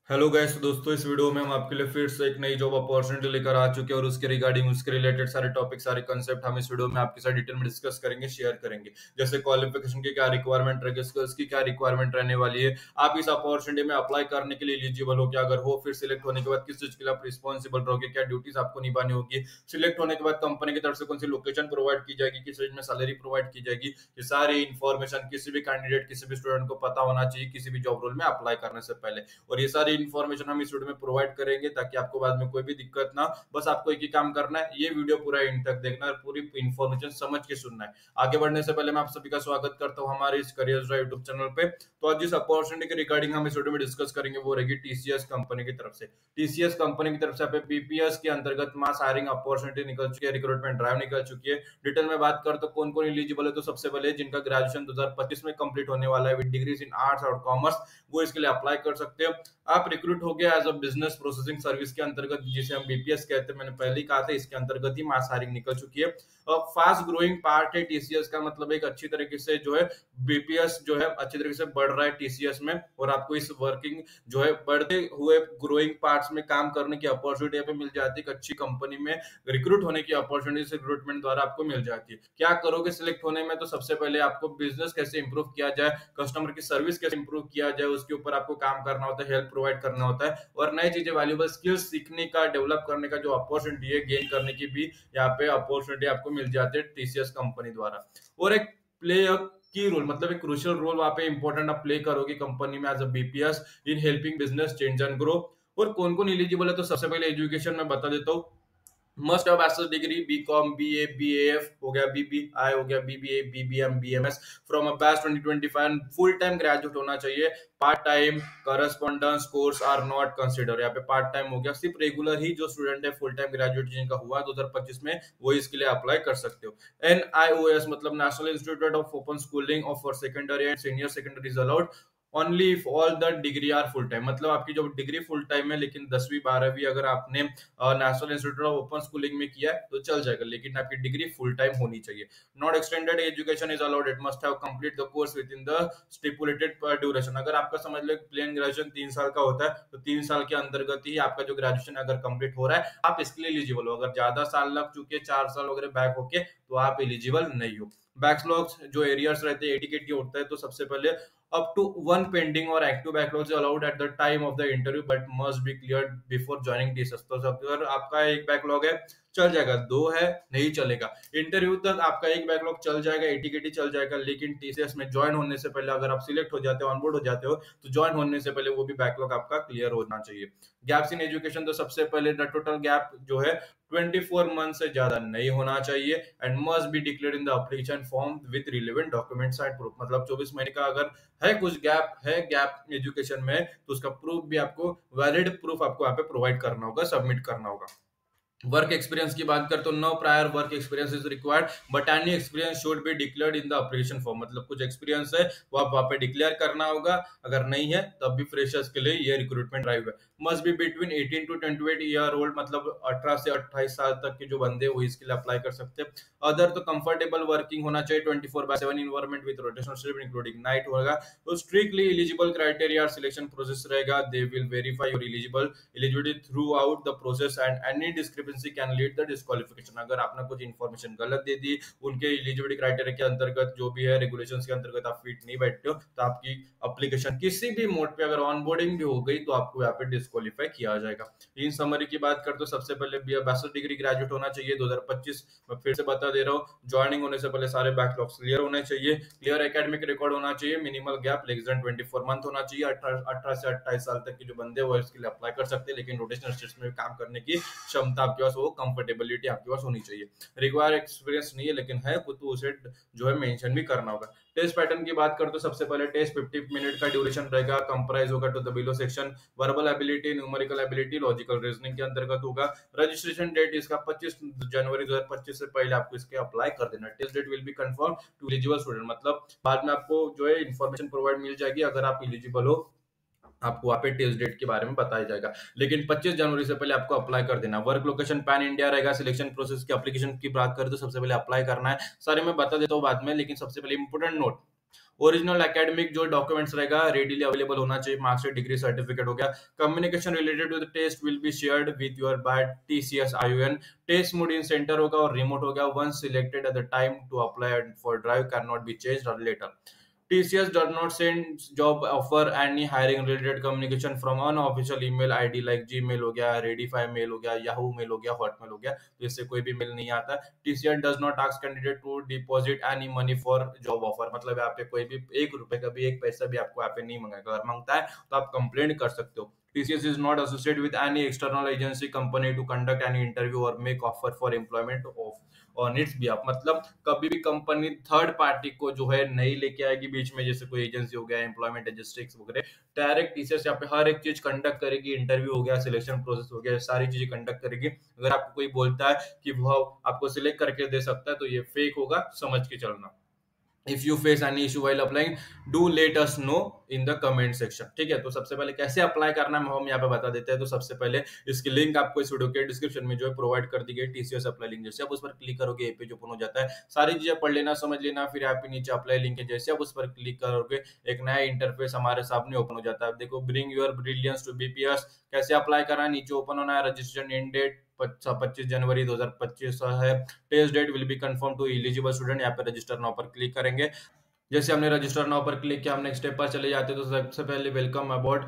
Hello guys, दोस्तों इस video में हम आपके लिए फिर से एक नई जॉब अपॉर्चुनिटी लेकर आ चुके हैं और उसके रिगार्डिंग उसके रिलेटेड सारे टॉपिक सारे कंसेप्ट हम इस वीडियो में आपके साथ डिटेल में डिस्कस करेंगे, शेयर करेंगे। जैसे क्वालिफिकेशन की क्या रिक्वायरमेंट रहेगी, स्किल्स की क्या रिक्वायरमेंट रहने वाली है, आप इस अपॉर्चुनिटी में अप्लाई करने के लिए एलिजिबल हो क्या, अगर हो फिर सिलेक्ट होने के बाद किस चीज के लिए आप रिस्पॉन्सिबल रहोगे, क्या ड्यूटीज आपको निभानी होगी, सिलेक्ट होने के बाद कंपनी की तरफ से कौन सी लोकेशन प्रोवाइड की जाएगी, किस रेंज में सैलरी प्रोवाइड की जाएगी। ये सारी इन्फॉर्मेशन किसी भी कैंडिडेट किसी भी स्टूडेंट को पता होना चाहिए किसी भी जॉब रोल में अप्लाई करने से पहले। और ये सारी इन्फॉर्मेशन हम इस वीडियो में प्रोवाइड करेंगे ताकि आपको बाद में कोई भी दिक्कत ना। बस आपको एक ही काम करना है, ये वीडियो पूरा एंड तक देखना है, पूरी इन्फॉर्मेशन समझ के सुनना है। आगे बढ़ने से पहले मैं आप सभी का स्वागत करता हूं हमारे इस करियर ड्राइव यूट्यूब चैनल पे। तो आज जिस अपॉर्चुनिटी के रिगार्डिंग हम इस वीडियो में डिस्कस करेंगे वो रहेगी टीसीएस कंपनी की तरफ से। टीसीएस कंपनी की तरफ से आप बीपीएस के अंतर्गत मास हायरिंग अपॉर्चुनिटी निकल चुकी है, रिक्रूटमेंट ड्राइव निकल चुकी है। डिटेल में बात कर तो कौन कौन एलिजिबल है, तो सबसे पहले जिनका ग्रेजुएशन 2025 में कंप्लीट होने वाला है विद डिग्रीज इन आर्ट्स और कॉमर्स, वो इसके लिए अप्लाई कर सकते हो। आप रिक्रूट हो गया as a business processing service के अंतर्गत, जिसे हम बीपीएस कहते हैं, मैंने पहले ही कहा था, इसके अंतर्गत ही मास हायरिंग निकल चुकी है। फास्ट ग्रोइंग पार्ट है टीसीएस का, मतलब एक अच्छी तरीके से जो है बीपीएस जो है अच्छी तरीके से बढ़ रहा है टीसीएस में, और आपको इस वर्किंग जो है बढ़ते हुए ग्रोइंग पार्ट्स में काम करने की अपॉर्चुनिटी पे मिल जाती है। एक अच्छी कंपनी में रिक्रूट होने की अपॉर्चुनिटी से रिक्रूटमेंट द्वारा आपको मिल जाती है। क्या करोगे सिलेक्ट होने में, तो सबसे पहले आपको बिजनेस कैसे इंप्रूव किया जाए, कस्टमर की सर्विस कैसे इंप्रूव किया जाए, उसके ऊपर आपको काम करना होता है, हेल्प प्रोवाइड करना होता है, और नई चीजें वैल्यूएबल स्किल्स सीखने का, डेवलप करने का जो अपॉर्चुनिटी है, गेन करने की भी यहाँ पे अपॉर्चुनिटी आपको मिल जाती है टीसीएस कंपनी द्वारा। और एक प्ले की रोल, मतलब एक क्रूशियल रोल वहां पे इंपॉर्टेंट आप प्ले करोगे कंपनी में as a BPS in helping business change and grow. और कौन कौन एलिजिबल है, तो सबसे पहले एजुकेशन में बता देता हूँ। Must have bachelor degree BCom BA BAF हो गया, बीबीआई हो गया, BBA BBM BMS from a batch 2025, full time graduate होना चाहिए। Part time correspondence course are not consider, यहाँ पे पार्ट टाइम हो गया, सिर्फ रेगुलर ही जो स्टूडेंट है फुल टाइम ग्रेजुएट जिनका हुआ 2025 में, वो इसके लिए अप्लाई कर सकते हो। एनआईओएस मतलब national institute of open schooling of for secondary and senior secondary is allowed only if all the degree are full time, मतलब आपकी जो डिग्री फुल टाइम है लेकिन 10वीं 12वीं अगर आपने national institute of open schooling में किया है तो चल जाएगा, लेकिन आपकी डिग्री फुल टाइम होनी चाहिए। Not extended education is allowed, it must have complete the course with in the stipulated duration. अगर आपका समझ लो प्लेन ग्रेजुएशन 3 साल का होता है तो 3 साल के अंतर्गत ही आपका जो ग्रेजुएशन अगर कंप्लीट हो रहा है आप इसके लिए एलिजिबल हो। अगर ज्यादा साल लग चुके 4 साल वगैरह बैक होके तो आप एलिजिबल नहीं हो। बैकलॉग्स जो एरियर्स रहते हैं 80 के होता है, तो सबसे पहले up to one pending or active backlogs allowed at the time of the interview but must be cleared before joining TCS। तो अगर आपका एक बैकलॉग है चल जाएगा, दो है नहीं चलेगा। इंटरव्यू तक आपका एक बैकलॉग चल जाएगा, एटीकेटी चल जाएगा, लेकिन टीसीएस में ज्वाइन होने से पहले अगर आप सिलेक्ट हो जाते हो, ऑनबोर्ड हो जाते हो, तो ज्वाइन होने से पहले वो भी बैकलॉग आपका क्लियर होना चाहिए। गैप्स इन एजुकेशन, तो सबसे पहले द टोटल गैप जो है 24 मंथ से ज्यादा नहीं होना चाहिए and must be declared in the application form with relevant documents and proof. मतलब 24 महीने का अगर है कुछ गैप है गैप एजुकेशन में, तो उसका प्रूफ भी आपको, वैलिड प्रूफ आपको यहाँ पे प्रोवाइड करना होगा, सबमिट करना होगा। वर्क एक्सपीरियंस की बात कर तो no prior work experience is required but any experience should be declared in the application form, मतलब कुछ एक्सपीरियंस है वो आप वहां पे डिक्लेयर करना होगा, अगर नहीं है तब भी फ्रेशर्स के लिए ये रिक्रूटमेंट ड्राइव है। Must be between 18 to 28 year old, मतलब 18 से 28 साल तक के जो बंदे वो इसके लिए अप्लाई कर सकते हैं। अदर तो कंफर्टेबल वर्किंग होना चाहिए 24/7 environment with rotational shift including night होगा। तो strictly eligible criteria selection process रहेगा, they will verify your eligibility throughout the process and any discrepancy can lead the disqualification. अगर आपने कुछ इन्फॉर्मेशन गलत दे दी उनके एलिजिबिलिटी क्राइटेरिया के अंतर्गत, जो भी है रेगुलेशंस के अंतर्गत आप फिट नहीं बैठते हो, तो आपकी एप्लीकेशन किसी भी मोड पे अगर ऑनबोर्डिंग भी हो गई तो आपको यहाँ पे डिस्क्वालीफाई किया जाएगा। इन समरी की बात करते तो सबसे पहले बैचलर डिग्री ग्रेजुएट होना चाहिए 2025, मैं फिर से बता दे रहा हूँ। ज्वाइनिंग होने से पहले सारे बैकलॉग्स क्लियर होने चाहिए, क्लियर एकेडमिक रिकॉर्ड होना चाहिए, minimal gap less than 24 month होना चाहिए। 18 से 28 साल तक के जो बंदे वो इसके लिए अप्लाई कर सकते हैं, लेकिन रोटेशनल शिफ्ट्स में काम करने की क्षमता आपके पास, वो कंफर्टेबिलिटी आपके पास होनी चाहिए। रिक्वायर एक्सपीरियंस नहीं है लेकिन है तो उसे जो है मेंशन भी करना होगा। टेस्ट पैटर्न की बात करते तो सबसे पहले टेस्ट 50 मिनट का ड्यूरेशन रहेगा, कंप्राइज होगा to the below section, verbal ability, numerical ability, logical reasoning के अंतर्गत होगा। रजिस्ट्रेशन डेट इसका 25 जनवरी 2025 से पहले आपको इसके अप्लाई कर देना। Test date will be confirm to eligible student, मतलब बाद में आपको जो है इन्फॉर्मेशन प्रोवाइड मिल जाएगी, अगर आप एलिजिबल हो आपको वहाँ पे टेस्ट डेट के बारे में बताया जाएगा, लेकिन 25 जनवरी से पहले आपको अप्लाई कर देना। वर्क लोकेशन पैन इंडिया रहेगा। सिलेक्शन प्रोसेस की एप्लीकेशन की बात करें तो सबसे पहले अप्लाई करना है, सारे मैं बता देता हूँ बाद में, लेकिन सबसे पहले इंपोर्टेंट नोट, ओरिजिनल एकेडमिक जो डॉक्यूमेंट्स रहेगा रेडीली अवेलेबल होना चाहिए, मार्कशीट, डिग्री, सर्टिफिकेट हो गया। Communication related to the test will be shared with your by TCS iON. Test mode in centre होगा और रिमोट हो गया। Once selected at the time to apply for drive can not be changed और later. TCS does not send job offer any hiring related communication from unofficial email ID like Gmail हो गया, Redify mail हो गया, Yahoo mail हो गया, Hotmail हो गया, तो इससे कोई भी मेल नहीं आता। TCS does not ask candidate to deposit any money for job offer, मतलब यहाँ पे कोई भी एक रुपए का भी एक पैसा भी आपको यहाँ पे नहीं मांगेगा। अगर मांगता है तो आप कंप्लेंट कर सकते हो। TCS is not associated with any external agency company to conduct any interview or make offer for employment of on its behalf, मतलब कभी भी कंपनी थर्ड पार्टी को जो है नहीं लेके आएगी बीच में, जैसे कोई एजेंसी हो गया, एम्प्लॉयमेंट एजेंसी वगैरह। डायरेक्ट टीसीएस यहाँ पे हर एक चीज कंडक्ट करेगी, इंटरव्यू हो गया, सिलेक्शन प्रोसेस हो गया, सारी चीजें कंडक्ट करेगी। अगर आपको कोई बोलता है कि वो आपको सिलेक्ट करके दे सकता है तो ये फेक होगा, समझ के चलना। If you face any issue while applying do let us know in the comment section. ठीक है, तो सबसे पहले कैसे अप्लाई करना है हम यहाँ पे बता देते हैं। तो सबसे पहले इसकी लिंक आपको इस वीडियो के डिस्क्रिप्शन में जो है प्रोवाइड कर दी गई, टीसीएस अप्लाई लिंक। जैसे आप उस पर क्लिक करोगे, ये पेज ओपन हो जाता है, सारी चीजें पढ़ लेना, समझ लेना। फिर यहाँ पे नीचे अप्लाई लिंक है, जैसे आप उस पर क्लिक करोगे एक नया इंटरफेस हमारे सामने ओपन हो जाता है। देखो, bring your brilliance to BPS, कैसे अप्लाई करना है, नीचे ओपन होना है। रजिस्ट्रेशन एंड डेट 25 जनवरी 2025 है। Test date will be confirm to eligible student, यहाँ पे रजिस्टर नाउ पर क्लिक करेंगे। जैसे हमने रजिस्टर नाउ पर क्लिक किया, हम नेक्स्ट स्टेप पर चले जाते हैं। तो सबसे पहले welcome about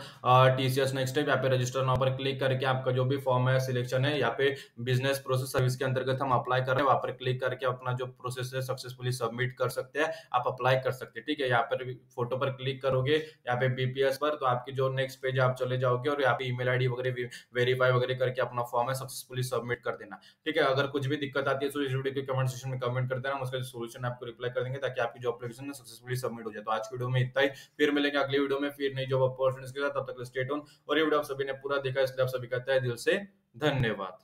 TCS next step, यहाँ पे रजिस्टर नाउ पर क्लिक करके आपका जो भी फॉर्म है, सिलेक्शन है, यहाँ पे बिजनेस प्रोसेस सर्विस के अंतर्गत हम अप्लाई कर रहे हैं, वहां पर क्लिक करके अपना जो प्रोसेस है सक्सेसफुली सबमिट कर सकते हैं, आप अप्लाई कर सकते हैं। ठीक है, यहाँ पर फोटो पर क्लिक करोगे, यहाँ पे बीपीएस पर, तो आपकी जो नेक्स्ट पेज आप चले जाओगे और यहाँ पे ईमेल आईडी वगैरह वेरीफाई वगैरह करके अपना फॉर्म है सक्सेसफुली सबमिट कर देना। ठीक है, अगर कुछ भी दिक्कत आती है तो इस वीडियो के कमेंट सेक्शन में कमेंट कर देना, उसका सोल्यूशन आपको रिप्लाई कर देंगे ताकि आपकी जो एप्लीकेशन सक्सेसफुली सबमिट हो जाए। तो आज की वीडियो में इतना ही, फिर मिलेंगे अगली वीडियो में फिर नई जॉब अपॉर्चुनिटीज के साथ। तब तक स्टे ट्यून। और ये वीडियो आप सभी ने पूरा देखा, इसलिए आप सभी कहते हैं दिल से धन्यवाद।